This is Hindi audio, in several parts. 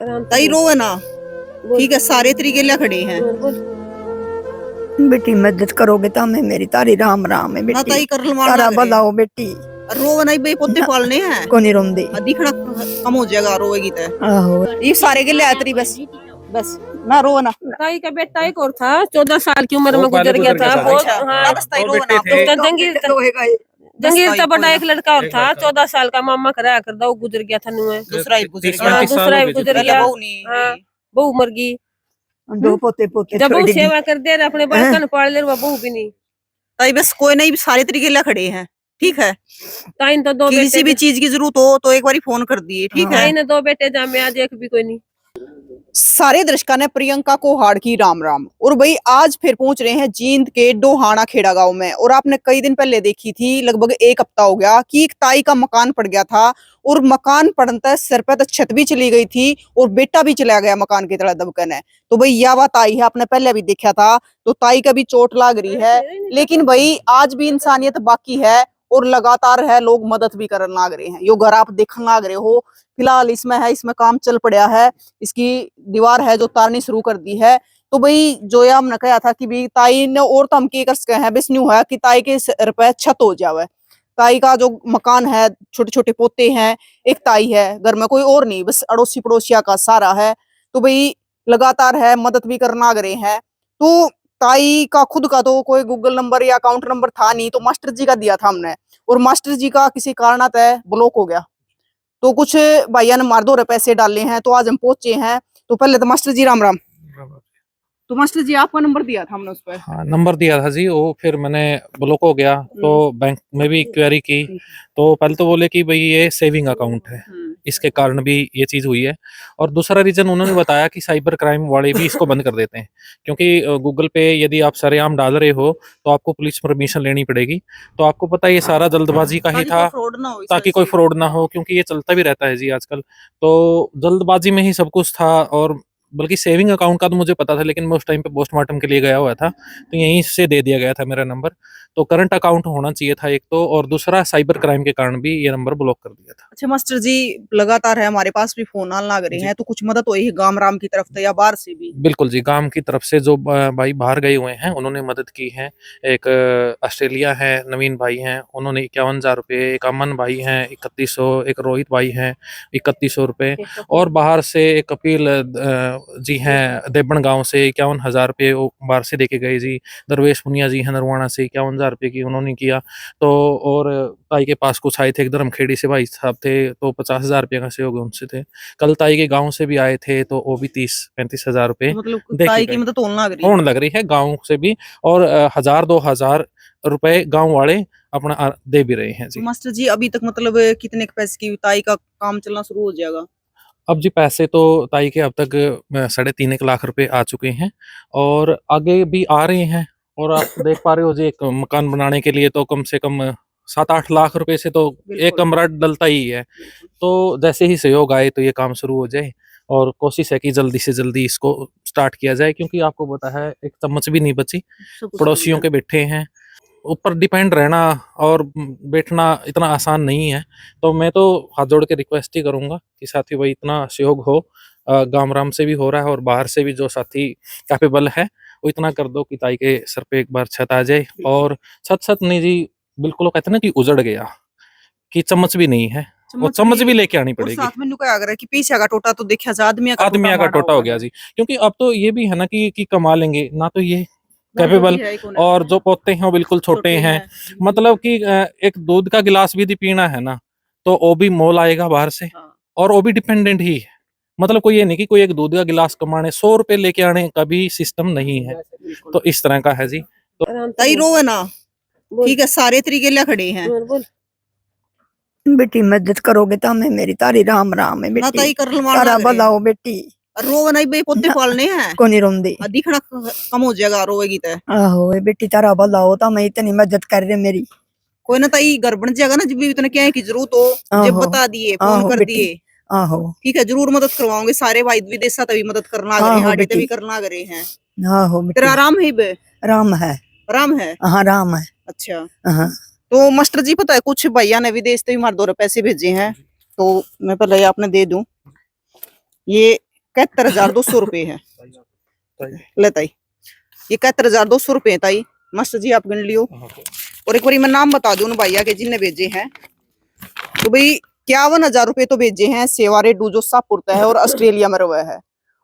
ताई रोवे ना। ठीक है, सारे तरीके ला खड़े हैं। बेटी मदद करोगे तो हमें मेरी तारी राम राम है ना बेटी। ताई कर तारा बताओ बेटी। रोवे नहीं बे, पोते पालने हैं। को नहीं रोंदी दिखना कम हो जाएगा रोएगी तो। आहो ये सारे के ले आतरी बस बस ना रो ना। ताई का बेटा एक और था, 14 साल की उम्र में गुजर गया था। बहुत हाँ, बस ताई रो ना। जंगीर था बड़ा, एक लड़का और था 14 साल का, मामा कराया कर दो, गुजर गया था नुए। दूसरा ही गुजर हाँ, गया। दूसरा भी गुजर गया। हाँ, बहू मर गई। दो पोते पोते जब बहू सेवा कर दे रहे अपने बालकन पाल ले, बहू भी नहीं। ताई बस कोई नहीं, सारे तरीके ला खड़े हैं। ठीक है, ताई तो दो बेटे, किसी भी चीज की जरूरत हो तो एक बार फोन कर दिए। ठीक है, ताई ने 2 बेटे जामे, आज एक भी कोई नहीं। सारे दर्शकों ने प्रियंका को हाड़ की राम राम। और भाई आज फिर पहुंच रहे हैं जींद के डोहाना खेड़ा गांव में। और आपने कई दिन पहले देखी थी, लगभग 1 हफ्ता हो गया, कि एक ताई का मकान पड़ गया था। और मकान पड़ता सर पे तो छत भी चली गई थी और बेटा भी चला गया मकान की तरह दबकन है। तो भाई यह बात आई है, आपने पहले भी देखा था। तो ताई का भी चोट लाग रही है, लेकिन भाई आज भी इंसानियत बाकी है और लगातार है, लोग मदद भी करने लाग रहे हैं। यो घर आप देखने लाग रहे हो, फिलहाल इसमें है, इसमें काम चल पड़ा है। इसकी दीवार है जो तारनी शुरू कर दी है। तो भाई जो ये हमने कहा था कि भी ताई ने और तो हम की कर सके हैं, बस न्यू है कि ताई के सर पे छत हो जावे। ताई का जो मकान है, छोटे छोटे पोते हैं, एक ताई है घर में, कोई और नहीं, बस अड़ोसी पड़ोसिया का सारा है। तो भाई लगातार है, मदद भी करना आ रहे हैं। तो ताई का खुद का तो कोई गूगल नंबर या अकाउंट नंबर था नहीं, तो मास्टर जी का दिया था हमने। और मास्टर जी का किसी कारणतः ब्लॉक हो गया। तो कुछ भाइया ने मार दो पैसे डाले हैं, तो आज हम पहुंचे हैं। तो पहले तो मास्टर जी राम राम। तो मास्टर जी आपका नंबर दिया था हमने उस पर। हाँ, नंबर दिया था जी, वो फिर मैंने ब्लॉक हो गया तो बैंक में भी क्वेरी की। तो पहले तो बोले कि भाई ये सेविंग अकाउंट है, इसके कारण भी ये चीज हुई है। और दूसरा रीजन उन्होंने बताया कि साइबर क्राइम वाले भी इसको बंद कर देते हैं, क्योंकि गूगल पे यदि आप सरेआम डाल रहे हो तो आपको पुलिस परमिशन लेनी पड़ेगी। तो आपको पता है ये सारा जल्दबाजी का ही था, ताकि कोई फ्रॉड ना हो, क्योंकि ये चलता भी रहता है जी आजकल। तो जल्दबाजी में ही सब कुछ था। और बल्कि सेविंग अकाउंट का तो मुझे पता था, लेकिन मैं उस टाइम पे पोस्टमार्टम के लिए गया हुआ था, तो यहीं से दे दिया गया था मेरा नंबर। तो करंट अकाउंट होना चाहिए था एक तो, और दूसरा साइबर क्राइम के कारण भी ये नंबर ब्लॉक कर दिया था। अच्छा मास्टर जी, लगातार है हमारे पास भी फोन आने लग रहे हैं, तो कुछ मदद हुई है गाम राम की तरफ से या बाहर से भी? बिल्कुल जी, गांव की तरफ से जो भाई बाहर गए हुए हैं उन्होंने मदद की है। एक ऑस्ट्रेलिया है, नवीन भाई हैं, उन्होंने 51,000 रुपये। एक अमन भाई हैं 3100, एक रोहित भाई हैं 3100 रुपये। और बाहर से एक कपिल जी हैं देवबन गांव से 51,000 रुपये वो बाहर से देके गए जी। दरवेश पुनिया जी हैं नरवाना से 51,000 रुपये की उन्होंने किया। तो और ताई के पास कुछ आए थे, एक धर्मखेड़ी से भाई साहब थे, तो 50,000 रुपये का सहयोग उनसे थे। कल ताई के गांव से भी आए थे, तो वो भी 30-35,000 रुपये मतलब ताई की मदद होने लग रही है गांव से भी। और 1,000-2,000 रुपए गांव वाले अपना दे भी रहे हैं जी। मास्टर जी अभी तक मतलब कितने पैसे की ताई का काम चलना शुरू हो जाएगा? अब जी पैसे तो ताई के अब तक 3.5 लाख रुपए आ चुके हैं, और आगे भी आ रहे हैं। और आप देख पा रहे हो जी, एक मकान बनाने के लिए तो कम से कम 7-8 लाख रुपए से तो एक कमरा डलता ही है। तो जैसे ही सहयोग आए तो ये काम शुरू हो जाए, और कोशिश है कि जल्दी से जल्दी इसको स्टार्ट किया जाए, क्योंकि आपको पता है एक चम्मच भी नहीं बची, पड़ोसियों के बैठे हैं, ऊपर डिपेंड रहना और बैठना इतना आसान नहीं है। तो मैं तो हाथ जोड़ के रिक्वेस्ट ही करूंगा कि साथी भाई इतना सहयोग हो, गांव राम से भी हो रहा है और बाहर से भी जो साथी कैपेबल है वो इतना कर दो कि ताई के सर पे एक बार छत आ जाए। और छत नहीं जी, बिल्कुल वो कहते हैं ना कि उजड़ गया, कि चम्मच भी नहीं है, वो चम्मच भी लेके आनी पड़ेगी। साथ में क्या अगर है कि पीछे का टोटा तो देखा जा, आदमी का टोटा हो गया जी। क्योंकि अब तो ये भी है ना कि कमा लेंगे ना, तो ये कैपेबल, और जो पोते हैं वो बिल्कुल छोटे हैं। मतलब कि एक दूध का गिलास भी यदि पीना है ना, तो वो भी मोल आएगा बाहर से, और वो भी डिपेंडेंट ही है। मतलब कोई ये नहीं कि कोई एक दूध का गिलास कमाने 100 रुपए लेके आने का भी सिस्टम नहीं है। तो इस तरह का है जी। तो ताई रोवे ना। ठीक है, सारे तरीके ला खड़े हैं। बेटी मदद करोगे तो हमें मेरी तारी राम राम है ना बेटी। ताई कर तारा बताओ बेटी। रोवे नहीं बे, पोते पालने हैं। को नहीं रोंदी दिखना कम हो जाएगा रोएगी तो। आहो बेटी तारा बताओ तो हमें इतनी मदद कर रहे मेरी। कोई ना ताई घर बन जाएगा ना, जब भी इतने क्या की जरूरत हो जब बता दिए, फोन कर दिए। आहो ठीक है, जरूर मदद करवाओगे। सारे भाई विदेशा तभी मदद करना आ गए, हाड़ी तभी करना आ गए हैं। आहो तेरा राम है बे? राम है। राम है? हाँ राम है। अच्छा हाँ। तो मास्टर जी पता है, कुछ भैया ने विदेश से भी मार 2 पैसे भेजे हैं, तो मैं पहले आपने दे दूं। ये 71,200 रुपए है। ले ताई, ये 71,200 रुपए है ताई। मास्टर जी आप गिन लियो। और एक बार मैं नाम बता दूं भैया के जिनने भेजे हैं। तो भाई 51,000 रुपए तो भेजे हैं सेवारे डूजो सापुरता है और ऑस्ट्रेलिया में रहे है।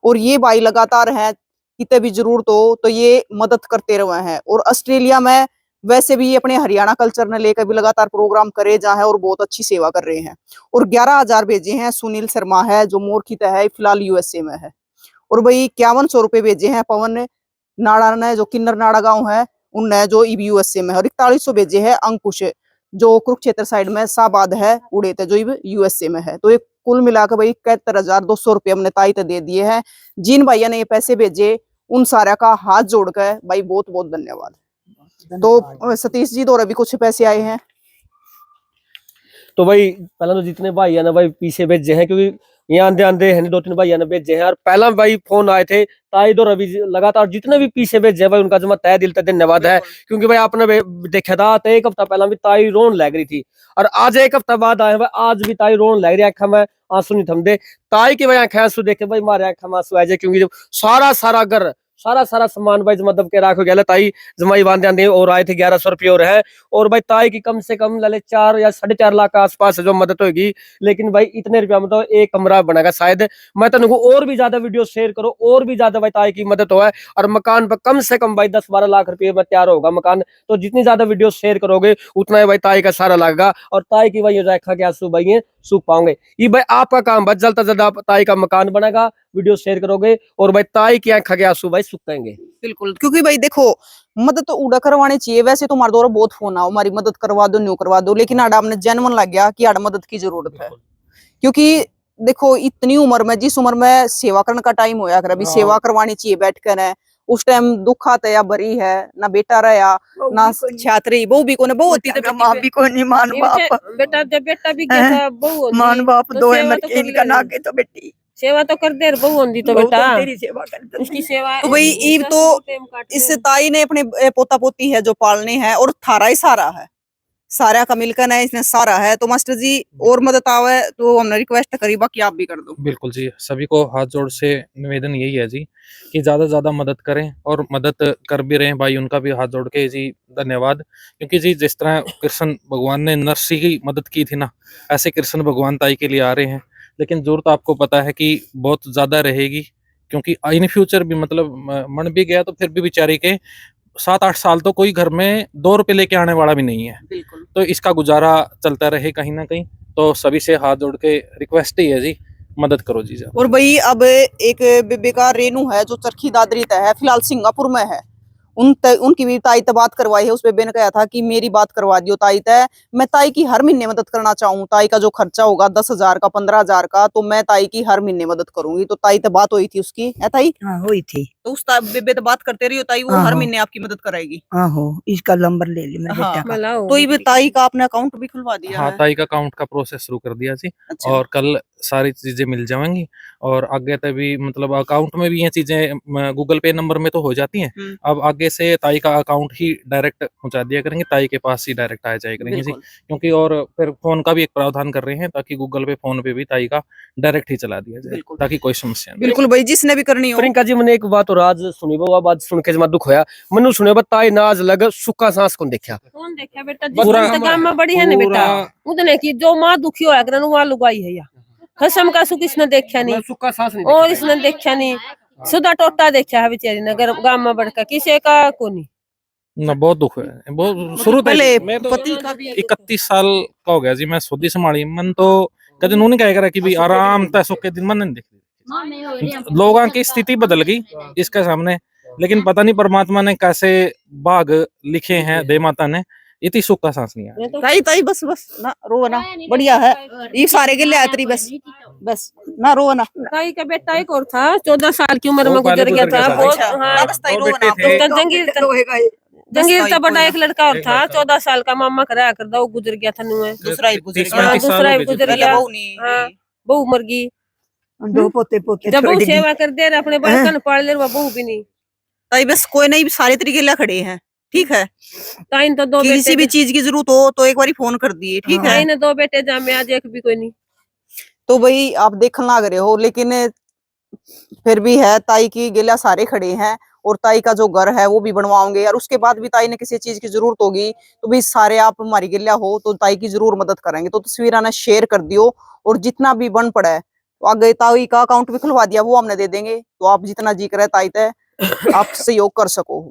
और ये भाई लगातार है, कितने भी जरूरत हो तो ये मदद करते रहे हैं। और ऑस्ट्रेलिया में वैसे भी ये अपने हरियाणा कल्चर ने लेकर भी लगातार प्रोग्राम करे जा है और बहुत अच्छी सेवा कर रहे हैं। और 11,000 भेजे हैं सुनील शर्मा है जो मोरखित है, फिलहाल यूएसए में है। और भाई 5100 रुपए भेजे हैं पवन नाड़ा ने जो किन्नर नाड़ा गांव है उनने जो यूएसए में है। और 4100 भेजे है अंकुश जो कुरुक्षेत्र साइड में साबाद है उड़े थे जो यूएसए में है। तो ये कुल मिलाकर भाई 71,200 रुपये हमने ताई दिए दिए हैं। जिन भैया ने ये पैसे भेजे उन सारा का हाथ जोड़कर भाई बहुत बहुत धन्यवाद। तो सतीश जी द्वारा भी कुछ पैसे आए हैं। तो भाई पहला तो जितने भाई है ना भाई पीछे भेजे हैं, क्योंकि यहाँ आंदे आंदे है 2-3 भाई ने भेजे हैं। और पहला भाई फोन आए थे ताई दो रवि लगातार जितने भी पीछे भेजे भाई उनका जमा तय दिल तक धन्यवाद है। क्योंकि भाई आपने देखा था तो एक हफ्ता पहला भी ताई रोन लग रही थी और आज एक हफ्ता बाद आए भाई आज भी ताई रोन लग रही है। आंखा में आंसू नहीं थमदे ताई की भाई आंखें आंसू देखे भाई मारे आंखा में आंसू आ जाए। क्योंकि सारा घर सारा सामान भाई मतलब के राखो गया ताई जमाई बांधे आंदे और आए थे 1100 रुपये और है। और भाई ताई की कम से कम लले 4 या 4.5 लाख के आसपास जो मदद होगी। लेकिन भाई इतने रुपया में तो एक कमरा बनेगा शायद। मैं तो और भी ज्यादा वीडियो शेयर करो और भी ज्यादा भाई ताई की मदद हो है। और मकान पर कम से कम भाई 10-12 लाख रुपये में तैयार होगा मकान। तो जितनी ज्यादा वीडियो शेयर करोगे उतना ही भाई ताई का सारा लगेगा। और ताई की भाई रेखा के आंसू भाई सूख पाओगे। ये भाई आपका काम बस जल्द से जल्द आप ताई का मकान बनेगा वीडियो शेयर करोगे और भाई ताई की आंखा के आंसू भाई सूखेंगे। बिल्कुल, क्योंकि भाई देखो मदद तो उड़ा करवानी चाहिए। वैसे तो हमारे द्वारा बहुत फोन आओ हमारी मदद करवा दो न्यू करवा दो, लेकिन आड़ा हमने जेन्युइन लग गया कि आड़ा मदद की जरूरत है। क्योंकि देखो इतनी उम्र में जिस उम्र में सेवा करने का टाइम होया कर अभी सेवा करवानी चाहिए बैठ कर है। उस टाइम दुख आता या बरी है ना बेटा रहा ना छात्री बहू भी कोने बहू होती तो माँ भी कोई नहीं मान बाप बेटा जब बेटा भी गया था बहू मान बाप तो दो सेवा मर तो के कर इनका ले। नाके तो बेटी सेवा तो कर दे बहू होंगी तो बहू बेटा तो तेरी सेवा कर उसकी सेवा तो भाई ईव तो इस ताई ने अपने पोता पोती है जो पालने हैं और थारा ही सारा है, सारा का मिलकर है इसने सारा है। तो मास्टर जी और मदद आवे तो हमने रिक्वेस्ट करी बाकी आप भी कर दो। बिल्कुल जी, सभी को हाथ जोड़ से निवेदन यही है जी कि ज़्यादा से ज़्यादा मदद करें और मदद कर भी रहे हैं भाई उनका भी हाथ जोड़ के जी धन्यवाद। क्योंकि जी जिस तरह कृष्ण भगवान ने नरसिंह की मदद की थी ना, ऐसे कृष्ण भगवान ताई के लिए आ रहे हैं। लेकिन जरूरत आपको पता है कि बहुत ज़्यादा रहेगी, क्योंकि इन फ्यूचर भी मतलब मन भी गया तो फिर भी बेचारी के 7-8 साल तो कोई घर में 2 रुपए लेके आने वाला भी नहीं है। बिल्कुल, तो इसका गुजारा चलता रहे कहीं ना कहीं। तो सभी से हाथ जोड़ के रिक्वेस्ट ही है जी, मदद करो जी। और भाई अब एक बेबे का रेनू है जो चरखी दादरी है, फिलहाल सिंगापुर में है। उनकी भी ताई से बात करवाई है। उस बेबे ने कहा था कि मेरी बात करवा दियो ताई तय, मैं ताई की हर महीने मदद करना चाहूँ। ताई का जो खर्चा होगा 10,000 का 15,000 का तो मैं ताई की हर महीने मदद करूंगी। तो ताई से बात हुई थी उसकी है ताई, हाँ हुई थी तो उस बेबे से बात करते रहियो ताई, वो हर महीने आपकी मदद कराएगी। हाँ हो इसका नंबर ले ली मैं हाँ, बेटा का। तो ये ताई का आपने अकाउंट भी खुलवा दिया हाँ, है। ताई का अकाउंट का प्रोसेस शुरू कर दिया जी। अच्छा। और कल सारी चीजें मिल जाएंगी और आगे तक भी मतलब अकाउंट में भी ये चीजें गूगल पे नंबर में तो हो जाती हैं। अब आगे से ताई का अकाउंट ही डायरेक्ट पहुंचा दिया करेंगे, ताई के पास ही डायरेक्ट आ जाया करेंगे जी। क्योंकि और फिर फोन का भी एक प्रावधान कर रहे हैं ताकि गूगल पे फोन पे भी ताई का डायरेक्ट ही चला दिया जाए ताकि कोई समस्या नहीं। बिल्कुल भाई, जिसने भी करनी हो। प्रियंका जी मैंने एक बात और आज सुनी वो बात सुन के जमा दुख होया। मनु सुने ताई नाज लग सुक्का सांस कौन देखा कौन देखा बेटा पूरा- जिस गांव में बड़ी है ना बेटा उतने की जो माँ दुखी होया करन वहां लुगाई है या खसम का सुख इसने देखा नहीं सुक्का सांस नहीं और इसने देखा नहीं सुधा टोटा देखा है बेचारी ने गांव में बढ़कर किसी का को नहीं ना। बहुत दुख है, बहुत शुरू पहले मैं तो पति का भी 31 साल का हो गया जी मैं सऊदी संभाली। मन तो कदे उन्होंने कहा करा कि भी आराम तय सुख के दिन मन नहीं दिख लोगों की स्थिति बदल गई इसके सामने। लेकिन पता नहीं परमात्मा ने कैसे भाग लिखे हैं दे माता ने, इतनी सुख का सांस नहीं आया। ताई ताई बस बस ना रो ना, बढ़िया है ये सारे के लिए आतरी बस बस ना रो ना। ताई का बेटा एक और था 14 साल की उम्र में वो पहले गुजर गया गुजर था। गया था। बहुत अच्छा, हाँ बस ताई दो रो बेटे ना। थे। तो जंगीर का बड़ा एक लड़का और था 14 साल का मामा कराया करता वो गुजर गया था नुए। दूसरा ही गुजर तीसरा गया। हाँ, तीसरा दूसरा ही भी गुजर पहले गया। बहू नहीं हाँ, बहू मर गई। दो पोते पोते जब छोड़ बहू दी। सेवा कर दे अपने बड़कन पाल ले बहू भी नहीं। ताई बस कोई नहीं सारे तरीके ला खड़े हैं, ठीक है। ताई ने तो दो किसी बेटे भी चीज की जरूरत हो तो एक बार फोन कर दिए, ठीक है। ताई ने 2 बेटे जामे आज एक भी कोई नहीं। तो भाई आप देखने लग रहे हो, लेकिन फिर भी है ताई की गिला सारे खड़े हैं और ताई का जो घर है वो भी बनवाओगे और उसके बाद भी ताई ने किसी चीज की जरूरत होगी तो भी सारे आप हमारी गिला हो तो ताई की जरूर मदद करेंगे। तो तस्वीर ने शेयर कर दियो और जितना भी बन पड़ा है तो आगे ताई का अकाउंट भी खुलवा दिया वो हमने दे देंगे। तो आप जितना जी करे ताई तय आप सहयोग कर सको।